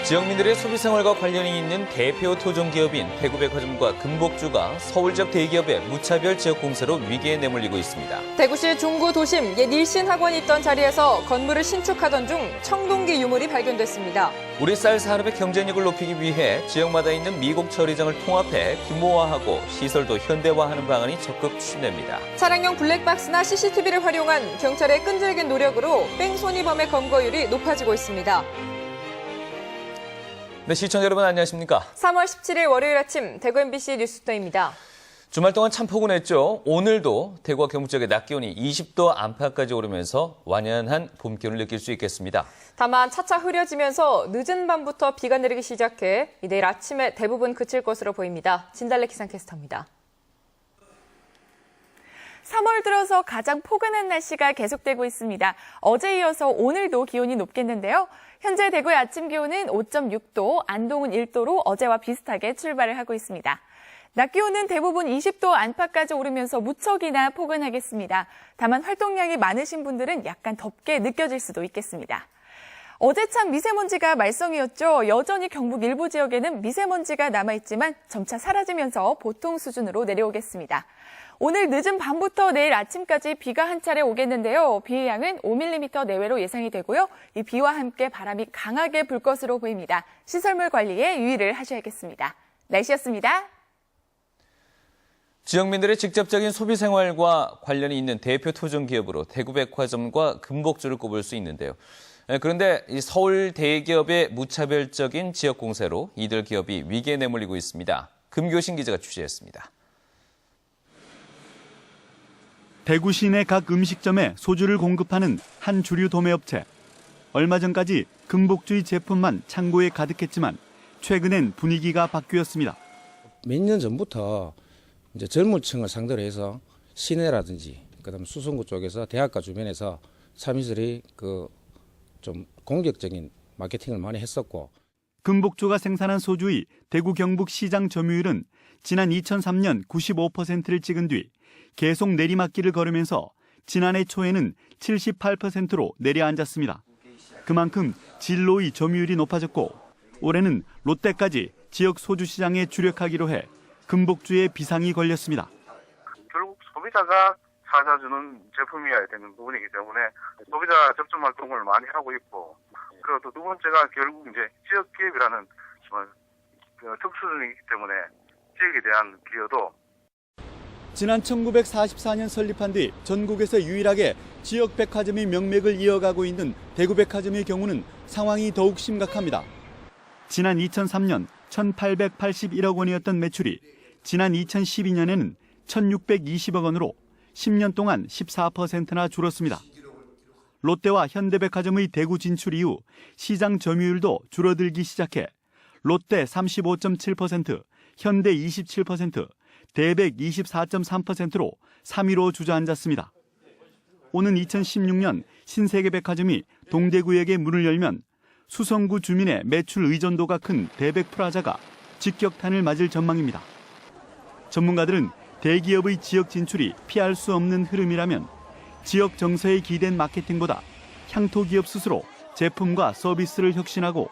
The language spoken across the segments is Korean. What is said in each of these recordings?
지역민들의 소비생활과 관련이 있는 대표 토종기업인 대구백화점과 금복주가 서울적 대기업의 무차별 지역 공세로 위기에 내몰리고 있습니다. 대구시 중구 도심 옛 일신학원이 있던 자리에서 건물을 신축하던 중 청동기 유물이 발견됐습니다. 우리 쌀 산업의 경쟁력을 높이기 위해 지역마다 있는 미국 처리장을 통합해 규모화하고 시설도 현대화하는 방안이 적극 추진됩니다. 차량용 블랙박스나 CCTV를 활용한 경찰의 끈질긴 노력으로 뺑소니범의 검거율이 높아지고 있습니다. 네, 시청자 여러분 안녕하십니까? 3월 17일 월요일 아침 대구 MBC 뉴스토입니다. 주말 동안 참 포근했죠. 오늘도 대구와 경북 지역의 낮 기온이 20도 안팎까지 오르면서 완연한 봄 기온을 느낄 수 있겠습니다. 다만 차차 흐려지면서 늦은 밤부터 비가 내리기 시작해 내일 아침에 대부분 그칠 것으로 보입니다. 진달래 기상캐스터입니다. 3월 들어서 가장 포근한 날씨가 계속되고 있습니다. 어제 이어서 오늘도 기온이 높겠는데요. 현재 대구의 아침 기온은 5.6도, 안동은 1도로 어제와 비슷하게 출발을 하고 있습니다. 낮 기온은 대부분 20도 안팎까지 오르면서 무척이나 포근하겠습니다. 다만 활동량이 많으신 분들은 약간 덥게 느껴질 수도 있겠습니다. 어제 참 미세먼지가 말썽이었죠. 여전히 경북 일부 지역에는 미세먼지가 남아있지만 점차 사라지면서 보통 수준으로 내려오겠습니다. 오늘 늦은 밤부터 내일 아침까지 비가 한 차례 오겠는데요. 비의 양은 5mm 내외로 예상이 되고요. 이 비와 함께 바람이 강하게 불 것으로 보입니다. 시설물 관리에 유의를 하셔야겠습니다. 날씨였습니다. 지역민들의 직접적인 소비 생활과 관련이 있는 대표 토종기업으로 대구백화점과 금복주를 꼽을 수 있는데요. 그런데 이 서울 대기업의 무차별적인 지역 공세로 이들 기업이 위기에 내몰리고 있습니다. 금교신 기자가 취재했습니다. 대구 시내 각 음식점에 소주를 공급하는 한 주류 도매업체. 얼마 전까지 금복주의 제품만 창고에 가득했지만 최근엔 분위기가 바뀌었습니다. 몇 년 전부터 이제 젊은 층을 상대로 해서 시내라든지 그다음 수성구 쪽에서 대학가 주변에서 참이슬이 좀 공격적인 마케팅을 많이 했었고. 금복주가 생산한 소주의 대구 경북 시장 점유율은 지난 2003년 95%를 찍은 뒤 계속 내리막길을 걸으면서 지난해 초에는 78%로 내려앉았습니다. 그만큼 진로의 점유율이 높아졌고 올해는 롯데까지 지역 소주 시장에 주력하기로 해 금복주에 비상이 걸렸습니다. 결국 소비자가 찾아주는 제품이어야 되는 부분이기 때문에 소비자 접촉 활동을 많이 하고 있고, 그리고 또 두 번째가 결국 이제 지역 기업이라는 특수성이기 때문에 지역에 대한 기여도. 지난 1944년 설립한 뒤 전국에서 유일하게 지역 백화점의 명맥을 이어가고 있는 대구백화점의 경우는 상황이 더욱 심각합니다. 지난 2003년 1,881억 원이었던 매출이 지난 2012년에는 1,620억 원으로 10년 동안 14%나 줄었습니다. 롯데와 현대백화점의 대구 진출 이후 시장 점유율도 줄어들기 시작해 롯데 35.7%, 현대 27%, 대백 24.3%로 3위로 주저앉았습니다. 오는 2016년 신세계백화점이 동대구역에 문을 열면 수성구 주민의 매출 의존도가 큰 대백 프라자가 직격탄을 맞을 전망입니다. 전문가들은 대기업의 지역 진출이 피할 수 없는 흐름이라면 지역 정서에 기댄 마케팅보다 향토기업 스스로 제품과 서비스를 혁신하고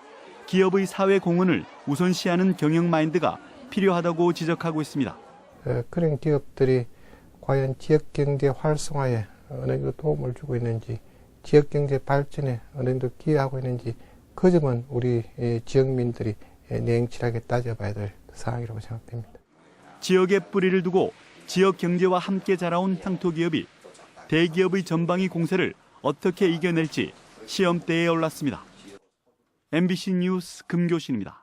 기업의 사회 공헌을 우선시하는 경영 마인드가 필요하다고 지적하고 있습니다. 그런 기업들이 과연 지역경제 활성화에 어느 정도 도움을 주고 있는지, 지역경제 발전에 어느 정도 기여하고 있는지, 그 점은 우리 지역민들이 냉철하게 따져봐야 될 사항이라고 생각됩니다. 지역에 뿌리를 두고 지역 경제와 함께 자라온 향토기업이 대기업의 전방위 공세를 어떻게 이겨낼지 시험대에 올랐습니다. MBC 뉴스 금교신입니다.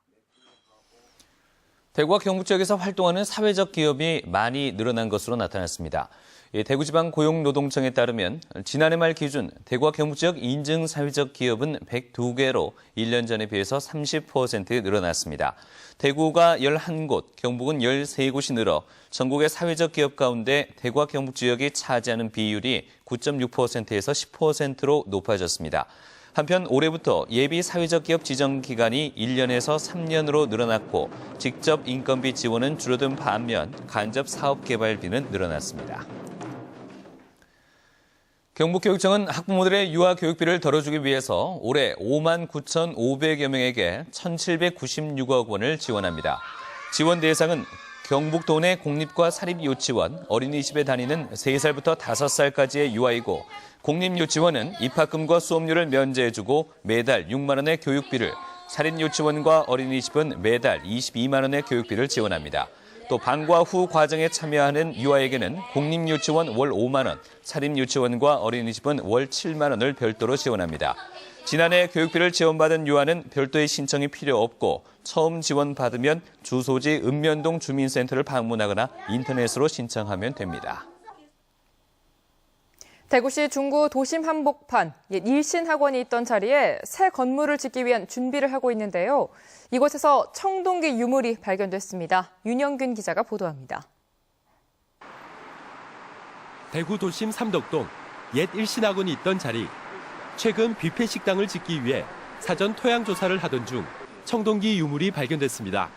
대구와 경북 지역에서 활동하는 사회적 기업이 많이 늘어난 것으로 나타났습니다. 대구지방고용노동청에 따르면 지난해 말 기준 대구와 경북 지역 인증 사회적 기업은 102개로 1년 전에 비해서 30% 늘어났습니다. 대구가 11곳, 경북은 13곳이 늘어 전국의 사회적 기업 가운데 대구와 경북 지역이 차지하는 비율이 9.6%에서 10%로 높아졌습니다. 한편 올해부터 예비 사회적 기업 지정 기간이 1년에서 3년으로 늘어났고 직접 인건비 지원은 줄어든 반면 간접 사업 개발비는 늘어났습니다. 경북교육청은 학부모들의 유아 교육비를 덜어주기 위해서 올해 59,500여 명에게 1,796억 원을 지원합니다. 지원 대상은 경북도 내 공립과 사립유치원, 어린이집에 다니는 3살부터 5살까지의 유아이고 공립유치원은 입학금과 수업료를 면제해주고 매달 6만 원의 교육비를, 사립유치원과 어린이집은 매달 22만 원의 교육비를 지원합니다. 또 방과 후 과정에 참여하는 유아에게는 공립유치원 월 5만 원, 사립유치원과 어린이집은 월 7만 원을 별도로 지원합니다. 지난해 교육비를 지원받은 유아는 별도의 신청이 필요 없고 처음 지원받으면 주소지 읍면동 주민센터를 방문하거나 인터넷으로 신청하면 됩니다. 대구시 중구 도심 한복판 옛 일신학원이 있던 자리에 새 건물을 짓기 위한 준비를 하고 있는데요. 이곳에서 청동기 유물이 발견됐습니다. 윤영균 기자가 보도합니다. 대구 도심 삼덕동 옛 일신학원이 있던 자리. 최근 뷔페 식당을 짓기 위해 사전 토양 조사를 하던 중 청동기 유물이 발견됐습니다.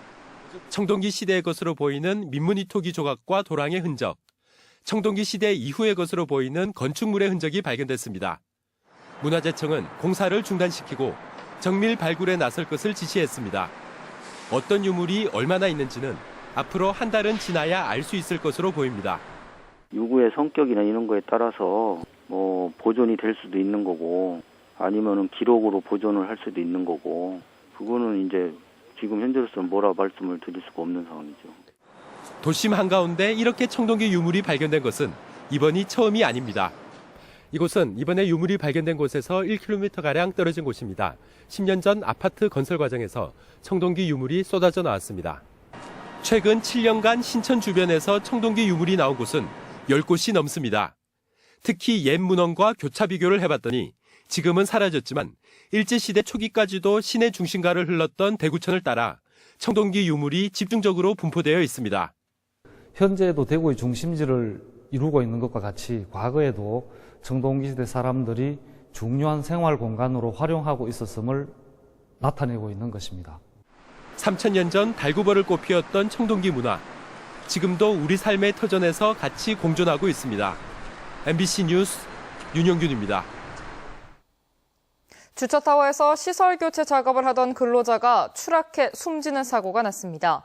청동기 시대의 것으로 보이는 민무늬 토기 조각과 도랑의 흔적, 청동기 시대 이후의 것으로 보이는 건축물의 흔적이 발견됐습니다. 문화재청은 공사를 중단시키고 정밀 발굴에 나설 것을 지시했습니다. 어떤 유물이 얼마나 있는지는 앞으로 한 달은 지나야 알 수 있을 것으로 보입니다. 유구의 성격이나 이런 거에 따라서 보존이 될 수도 있는 거고 아니면은 기록으로 보존을 할 수도 있는 거고 그거는 이제 지금 현재로서는 뭐라 말씀을 드릴 수가 없는 상황이죠. 도심 한가운데 이렇게 청동기 유물이 발견된 것은 이번이 처음이 아닙니다. 이곳은 이번에 유물이 발견된 곳에서 1km가량 떨어진 곳입니다. 10년 전 아파트 건설 과정에서 청동기 유물이 쏟아져 나왔습니다. 최근 7년간 신천 주변에서 청동기 유물이 나온 곳은 10곳이 넘습니다. 특히 옛 문헌과 교차 비교를 해봤더니 지금은 사라졌지만 일제시대 초기까지도 시내 중심가를 흘렀던 대구천을 따라 청동기 유물이 집중적으로 분포되어 있습니다. 현재도 대구의 중심지를 이루고 있는 것과 같이 과거에도 청동기 시대 사람들이 중요한 생활 공간으로 활용하고 있었음을 나타내고 있는 것입니다. 3000년 전 달구벌을 꽃피웠던 청동기 문화. 지금도 우리 삶의 터전에서 같이 공존하고 있습니다. MBC 뉴스 윤영균입니다. 주차타워에서 시설 교체 작업을 하던 근로자가 추락해 숨지는 사고가 났습니다.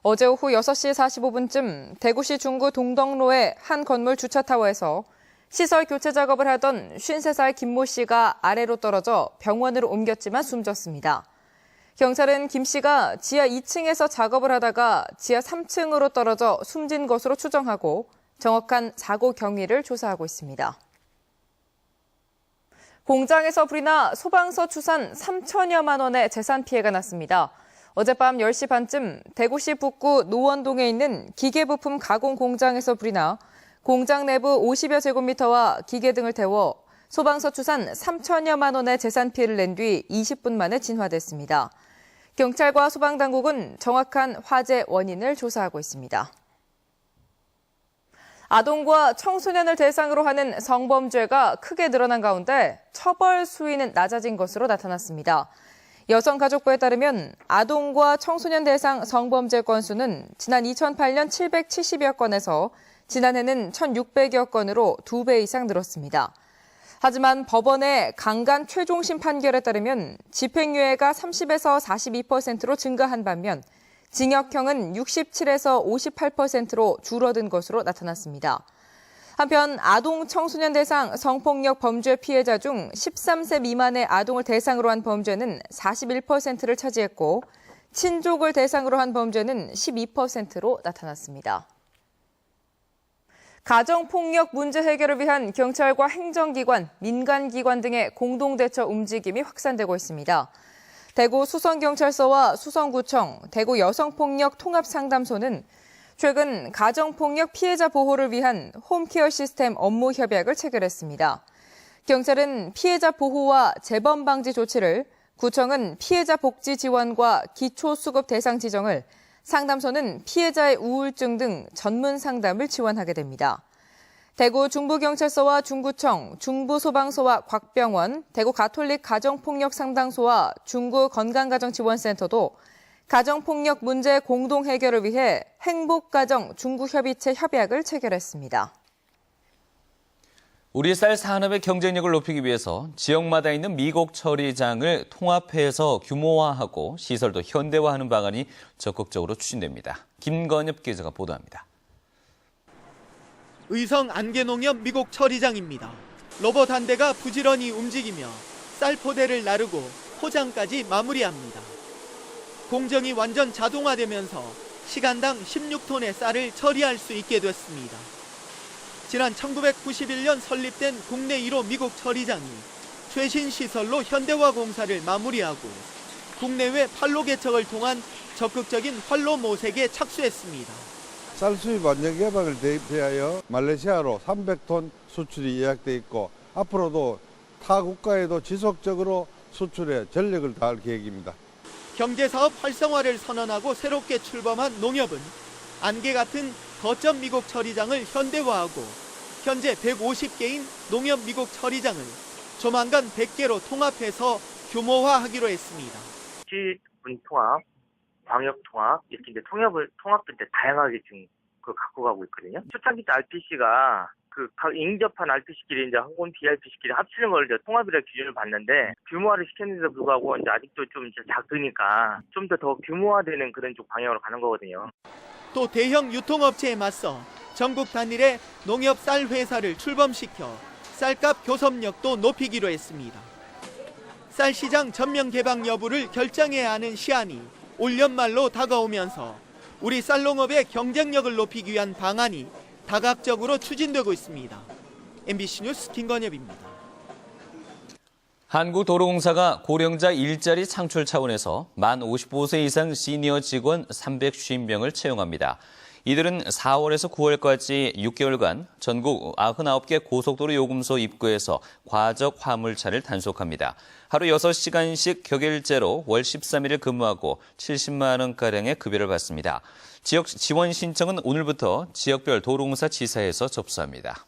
어제 오후 6시 45분쯤 대구시 중구 동덕로의 한 건물 주차타워에서 시설 교체 작업을 하던 53살 김모 씨가 아래로 떨어져 병원으로 옮겼지만 숨졌습니다. 경찰은 김 씨가 지하 2층에서 작업을 하다가 지하 3층으로 떨어져 숨진 것으로 추정하고 정확한 사고 경위를 조사하고 있습니다. 공장에서 불이 나 소방서 추산 3천여만 원의 재산 피해가 났습니다. 어젯밤 10시 반쯤 대구시 북구 노원동에 있는 기계부품 가공 공장에서 불이 나 공장 내부 50여 제곱미터와 기계 등을 태워 소방서 추산 3천여만 원의 재산 피해를 낸 뒤 20분 만에 진화됐습니다. 경찰과 소방당국은 정확한 화재 원인을 조사하고 있습니다. 아동과 청소년을 대상으로 하는 성범죄가 크게 늘어난 가운데 처벌 수위는 낮아진 것으로 나타났습니다. 여성가족부에 따르면 아동과 청소년 대상 성범죄 건수는 지난 2008년 770여 건에서 지난해는 1,600여 건으로 2배 이상 늘었습니다. 하지만 법원의 강간 최종심 판결에 따르면 집행유예가 30에서 42%로 증가한 반면 징역형은 67에서 58%로 줄어든 것으로 나타났습니다. 한편 아동 청소년 대상 성폭력 범죄 피해자 중 13세 미만의 아동을 대상으로 한 범죄는 41%를 차지했고 친족을 대상으로 한 범죄는 12%로 나타났습니다. 가정폭력 문제 해결을 위한 경찰과 행정기관, 민간기관 등의 공동대처 움직임이 확산되고 있습니다. 대구 수성경찰서와 수성구청, 대구 여성폭력 통합상담소는 최근 가정폭력 피해자 보호를 위한 홈케어 시스템 업무 협약을 체결했습니다. 경찰은 피해자 보호와 재범 방지 조치를, 구청은 피해자 복지 지원과 기초수급 대상 지정을, 상담소는 피해자의 우울증 등 전문 상담을 지원하게 됩니다. 대구 중부경찰서와 중구청, 중부소방서와 곽병원, 대구 가톨릭 가정폭력상담소와 중구건강가정지원센터도 가정폭력 문제 공동 해결을 위해 행복가정 중구협의체 협약을 체결했습니다. 우리 쌀 산업의 경쟁력을 높이기 위해서 지역마다 있는 미국 처리장을 통합해서 규모화하고 시설도 현대화하는 방안이 적극적으로 추진됩니다. 김건엽 기자가 보도합니다. 의성 안개농협 미국 처리장입니다. 로봇 한 대가 부지런히 움직이며 쌀 포대를 나르고 포장까지 마무리합니다. 공정이 완전 자동화되면서 시간당 16톤의 쌀을 처리할 수 있게 됐습니다. 지난 1991년 설립된 국내 1호 미국 처리장이 최신 시설로 현대화 공사를 마무리하고 국내외 판로 개척을 통한 적극적인 활로 모색에 착수했습니다. 쌀 수입 완전 개방을 대하여 말레이시아로 300톤 수출이 예약돼 있고 앞으로도 타 국가에도 지속적으로 수출에 전력을 다할 계획입니다. 경제사업 활성화를 선언하고 새롭게 출범한 농협은 안개 같은 거점 미국 처리장을 현대화하고 현재 150개인 농협 미국 처리장을 조만간 100개로 통합해서 규모화하기로 했습니다. 시군 통합, 광역 통합 이렇게 이제 통합도 이제 다양하게 지금 갖고 가고 있거든요. 초창기 때 RPC가 각 인접한 RPC끼리 이제 항공 BRPC끼리 합치는 걸 이제 통합이라 기준을 봤는데 규모화를 시켰는데도 불구하고 이제 아직도 좀 이제 작으니까 좀 더 규모화되는 그런 쪽 방향으로 가는 거거든요. 또 대형 유통업체에 맞서 전국 단일의 농협 쌀 회사를 출범시켜 쌀값 교섭력도 높이기로 했습니다. 쌀 시장 전면 개방 여부를 결정해야 하는 시한이 올 연말로 다가오면서 우리 쌀농업의 경쟁력을 높이기 위한 방안이 다각적으로 추진되고 있습니다. MBC 뉴스 김건엽입니다. 한국도로공사가 고령자 일자리 창출 차원에서 만 55세 이상 시니어 직원 350명을 채용합니다. 이들은 4월에서 9월까지 6개월간 전국 99개 고속도로 요금소 입구에서 과적 화물차를 단속합니다. 하루 6시간씩 격일제로 월 13일을 근무하고 70만 원가량의 급여를 받습니다. 지역 지원 신청은 오늘부터 지역별 도로공사 지사에서 접수합니다.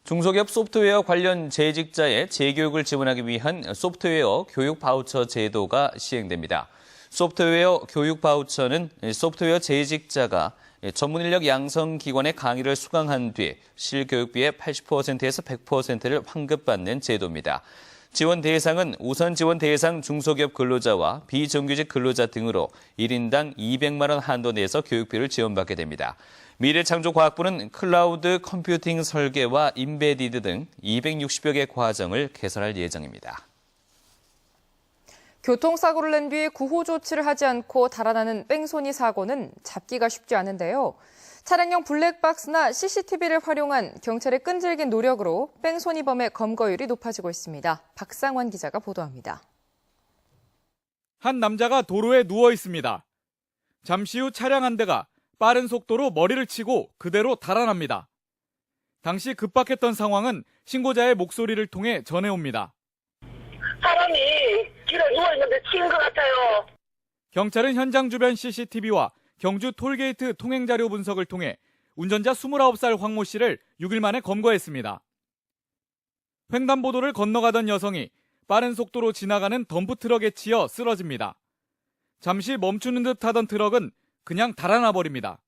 중소기업 소프트웨어 관련 재직자의 재교육을 지원하기 위한 소프트웨어 교육 바우처 제도가 시행됩니다. 소프트웨어 교육 바우처는 소프트웨어 재직자가 전문 인력 양성 기관의 강의를 수강한 뒤 실교육비의 80%에서 100%를 환급받는 제도입니다. 지원 대상은 우선 지원 대상 중소기업 근로자와 비정규직 근로자 등으로 1인당 200만 원 한도 내에서 교육비를 지원받게 됩니다. 미래창조과학부는 클라우드 컴퓨팅 설계와 인베디드 등 260여 개 과정을 개설할 예정입니다. 교통사고를 낸 뒤 구호 조치를 하지 않고 달아나는 뺑소니 사고는 잡기가 쉽지 않은데요. 차량용 블랙박스나 CCTV를 활용한 경찰의 끈질긴 노력으로 뺑소니범의 검거율이 높아지고 있습니다. 박상원 기자가 보도합니다. 한 남자가 도로에 누워 있습니다. 잠시 후 차량 한 대가 빠른 속도로 머리를 치고 그대로 달아납니다. 당시 급박했던 상황은 신고자의 목소리를 통해 전해옵니다. 사람이 길에 누워있는데 치인 것 같아요. 경찰은 현장 주변 CCTV와 경주 톨게이트 통행자료 분석을 통해 운전자 29살 황모 씨를 6일 만에 검거했습니다. 횡단보도를 건너가던 여성이 빠른 속도로 지나가는 덤프트럭에 치여 쓰러집니다. 잠시 멈추는 듯 하던 트럭은 그냥 달아나 버립니다.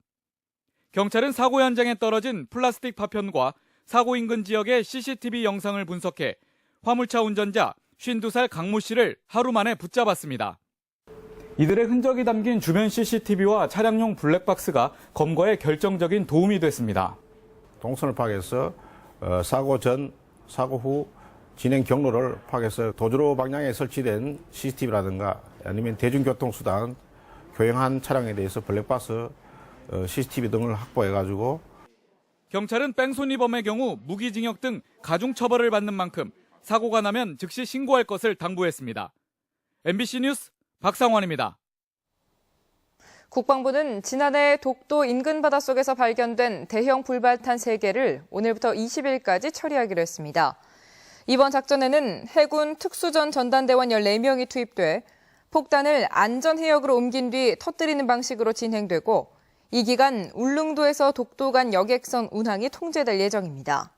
경찰은 사고 현장에 떨어진 플라스틱 파편과 사고 인근 지역의 CCTV 영상을 분석해 화물차 운전자 52살 강모 씨를 하루 만에 붙잡았습니다. 이들의 흔적이 담긴 주변 CCTV와 차량용 블랙박스가 검거에 결정적인 도움이 됐습니다. 동선을 파악해서 사고 전, 사고 후 진행 경로를 파악해서 도주로 방향에 설치된 CCTV라든가 아니면 대중교통수단, 교행한 차량에 대해서 블랙박스, CCTV 등을 확보해가지고 경찰은 뺑소니범의 경우 무기징역 등 가중처벌을 받는 만큼 사고가 나면 즉시 신고할 것을 당부했습니다. MBC 뉴스 박상원입니다. 국방부는 지난해 독도 인근 바닷속에서 발견된 대형 불발탄 3개를 오늘부터 20일까지 처리하기로 했습니다. 이번 작전에는 해군 특수전 전단대원 14명이 투입돼 폭탄을 안전해역으로 옮긴 뒤 터뜨리는 방식으로 진행되고 이 기간 울릉도에서 독도 간 여객선 운항이 통제될 예정입니다.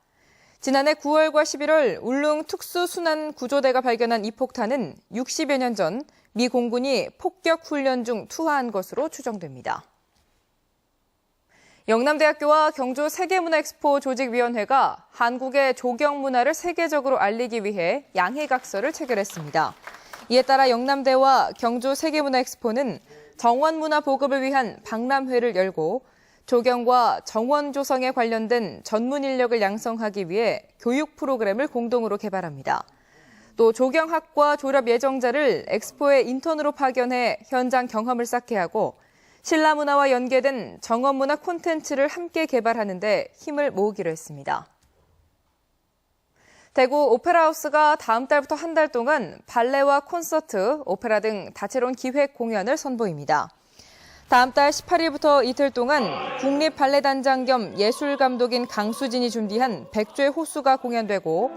지난해 9월과 11월 울릉 특수순환구조대가 발견한 이 폭탄은 60여 년 전 미 공군이 폭격 훈련 중 투하한 것으로 추정됩니다. 영남대학교와 경주 세계문화엑스포 조직위원회가 한국의 조경 문화를 세계적으로 알리기 위해 양해각서를 체결했습니다. 이에 따라 영남대와 경주 세계문화엑스포는 정원문화 보급을 위한 박람회를 열고 조경과 정원 조성에 관련된 전문 인력을 양성하기 위해 교육 프로그램을 공동으로 개발합니다. 또 조경학과 졸업 예정자를 엑스포에 인턴으로 파견해 현장 경험을 쌓게 하고 신라문화와 연계된 정원문화 콘텐츠를 함께 개발하는 데 힘을 모으기로 했습니다. 대구 오페라하우스가 다음 달부터 한 달 동안 발레와 콘서트, 오페라 등 다채로운 기획 공연을 선보입니다. 다음 달 18일부터 이틀 동안 국립발레단장 겸 예술감독인 강수진이 준비한 백조의 호수가 공연되고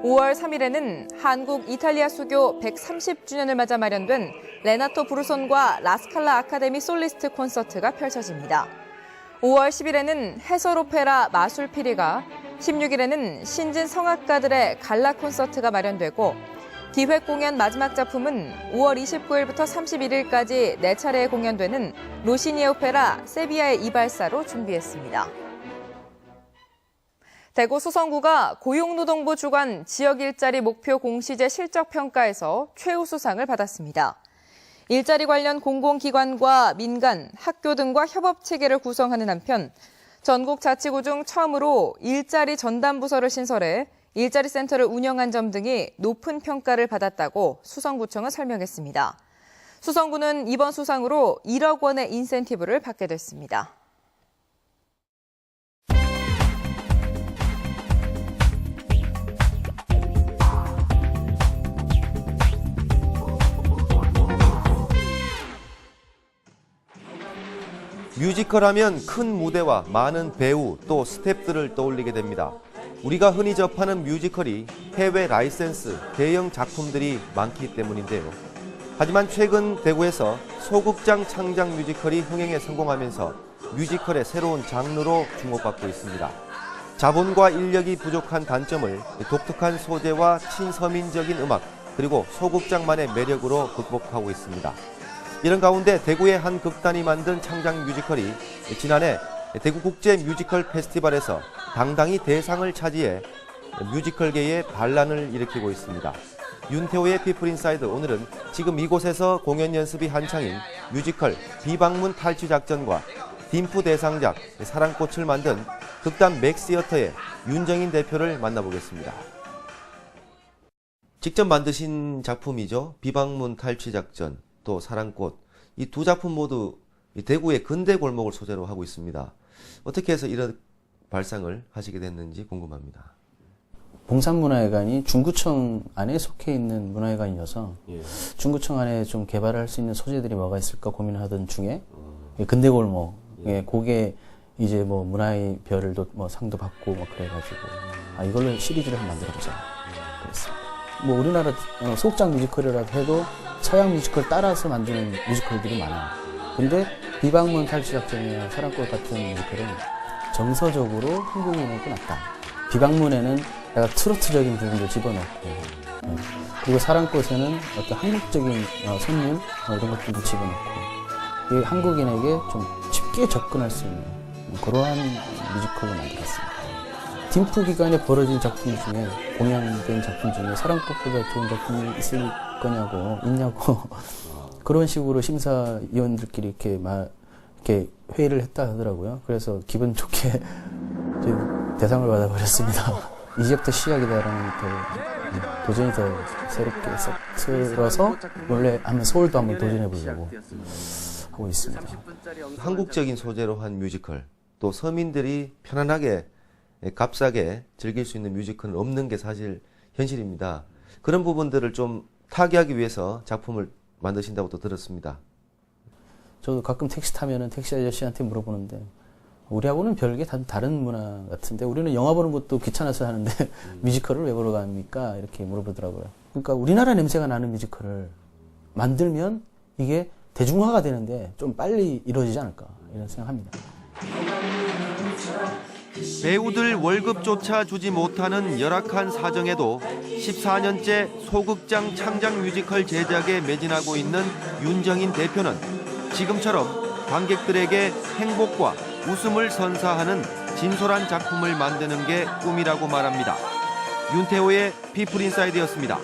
5월 3일에는 한국 이탈리아 수교 130주년을 맞아 마련된 레나토 브루손과 라스칼라 아카데미 솔리스트 콘서트가 펼쳐집니다. 5월 10일에는 해설 오페라 마술피리가, 16일에는 신진 성악가들의 갈라 콘서트가 마련되고 기획 공연 마지막 작품은 5월 29일부터 31일까지 4차례에 공연되는 로시니 오페라 세비야의 이발사로 준비했습니다. 대구 수성구가 고용노동부 주관 지역일자리 목표 공시제 실적평가에서 최우수상을 받았습니다. 일자리 관련 공공기관과 민간, 학교 등과 협업체계를 구성하는 한편 전국 자치구 중 처음으로 일자리 전담부서를 신설해 일자리 센터를 운영한 점 등이 높은 평가를 받았다고 수성구청은 설명했습니다. 수성구는 이번 수상으로 1억 원의 인센티브를 받게 됐습니다. 뮤지컬 하면 큰 무대와 많은 배우 또 스태프들을 떠올리게 됩니다. 우리가 흔히 접하는 뮤지컬이 해외 라이센스, 대형 작품들이 많기 때문인데요. 하지만 최근 대구에서 소극장 창작 뮤지컬이 흥행에 성공하면서 뮤지컬의 새로운 장르로 주목받고 있습니다. 자본과 인력이 부족한 단점을 독특한 소재와 친서민적인 음악, 그리고 소극장만의 매력으로 극복하고 있습니다. 이런 가운데 대구의 한 극단이 만든 창작 뮤지컬이 지난해 대구국제 뮤지컬 페스티벌에서 당당히 대상을 차지해 뮤지컬계에 반란을 일으키고 있습니다. 윤태호의 피플인사이드, 오늘은 지금 이곳에서 공연 연습이 한창인 뮤지컬 비방문 탈취 작전과 딤프 대상작 사랑꽃을 만든 극단 맥시어터의 윤정인 대표를 만나보겠습니다. 직접 만드신 작품이죠. 비방문 탈취 작전, 또 사랑꽃, 이 두 작품 모두 대구의 근대 골목을 소재로 하고 있습니다. 어떻게 해서 이런 발상을 하시게 됐는지 궁금합니다. 봉산문화회관이 중구청 안에 속해 있는 문화회관이어서 중구청 안에 좀 개발할 수 있는 소재들이 뭐가 있을까 고민하던 중에 근대 골목, 그게 이제 뭐 문화의 별을 뭐 상도 받고 막 그래가지고 이걸로 시리즈를 한번 만들어보자 그랬습니다. 뭐 우리나라 소극장 뮤지컬이라도 해도 서양 뮤지컬 따라서 만드는 뮤지컬들이 많아요. 근데 비방문 탈취 작전이나 사랑꽃 같은 뮤지컬은 정서적으로 한국인에게 맞다. 비방문에는 약간 트로트적인 부분도 집어넣고, 그리고 사랑꽃에는 어떤 한국적인 선율 이런 것들도 집어넣고, 한국인에게 좀 쉽게 접근할 수 있는 그러한 뮤지컬을 만들었습니다. 딤프 기간에 벌어진 작품 중에, 공연된 작품 중에 사랑꽃보다 좋은 작품이 있을 거냐고, 있냐고 그런 식으로 심사위원들끼리 이렇게 회의를 했다 하더라고요. 그래서 기분 좋게 대상을 받아버렸습니다. 이제부터 시작이다라는 도전이 더 새롭게 싹틀어서 원래 서울도 한번 도전해보려고 하고 있습니다. 한국적인 소재로 한 뮤지컬, 또 서민들이 편안하게 값싸게 즐길 수 있는 뮤지컬은 없는 게 사실 현실입니다. 그런 부분들을 좀 타개하기 위해서 작품을 만드신다고 또 들었습니다. 저도 가끔 택시 타면은 택시 아저씨한테 물어보는데 우리하고는 별개 다른 문화 같은데 우리는 영화 보는 것도 귀찮아서 하는데 뮤지컬을 왜 보러 갑니까? 이렇게 물어보더라고요. 그러니까 우리나라 냄새가 나는 뮤지컬을 만들면 이게 대중화가 되는데 좀 빨리 이루어지지 않을까 이런 생각합니다. 배우들 월급조차 주지 못하는 열악한 사정에도 14년째 소극장 창작 뮤지컬 제작에 매진하고 있는 윤정인 대표는 지금처럼 관객들에게 행복과 웃음을 선사하는 진솔한 작품을 만드는 게 꿈이라고 말합니다. 윤태호의 피플 인사이드였습니다.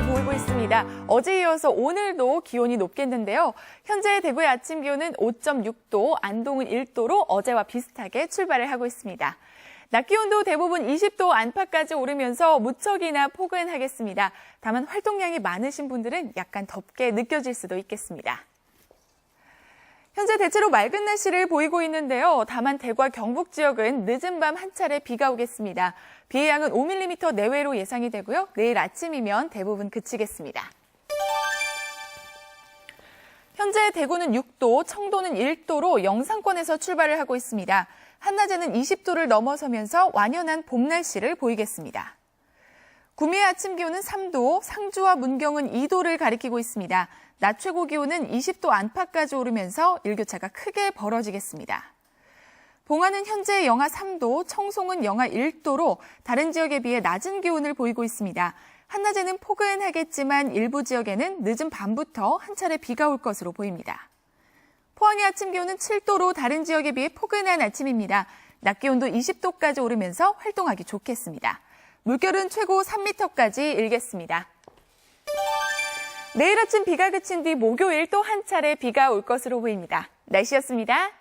보이고 있습니다. 어제 이어서 오늘도 기온이 높겠는데요. 현재 대구의 아침 기온은 5.6도, 안동은 1도로 어제와 비슷하게 출발을 하고 있습니다. 낮 기온도 대부분 20도 안팎까지 오르면서 무척이나 포근하겠습니다. 다만 활동량이 많으신 분들은 약간 덥게 느껴질 수도 있겠습니다. 현재 대체로 맑은 날씨를 보이고 있는데요. 다만 대구와 경북 지역은 늦은 밤 한 차례 비가 오겠습니다. 비의 양은 5mm 내외로 예상이 되고요. 내일 아침이면 대부분 그치겠습니다. 현재 대구는 6도, 청도는 1도로 영상권에서 출발을 하고 있습니다. 한낮에는 20도를 넘어서면서 완연한 봄 날씨를 보이겠습니다. 구미의 아침 기온은 3도, 상주와 문경은 2도를 가리키고 있습니다. 낮 최고 기온은 20도 안팎까지 오르면서 일교차가 크게 벌어지겠습니다. 봉화는 현재 영하 3도, 청송은 영하 1도로 다른 지역에 비해 낮은 기온을 보이고 있습니다. 한낮에는 포근하겠지만 일부 지역에는 늦은 밤부터 한 차례 비가 올 것으로 보입니다. 포항의 아침 기온은 7도로 다른 지역에 비해 포근한 아침입니다. 낮 기온도 20도까지 오르면서 활동하기 좋겠습니다. 물결은 최고 3m까지 일겠습니다. 내일 아침 비가 그친 뒤 목요일 또 한 차례 비가 올 것으로 보입니다. 날씨였습니다.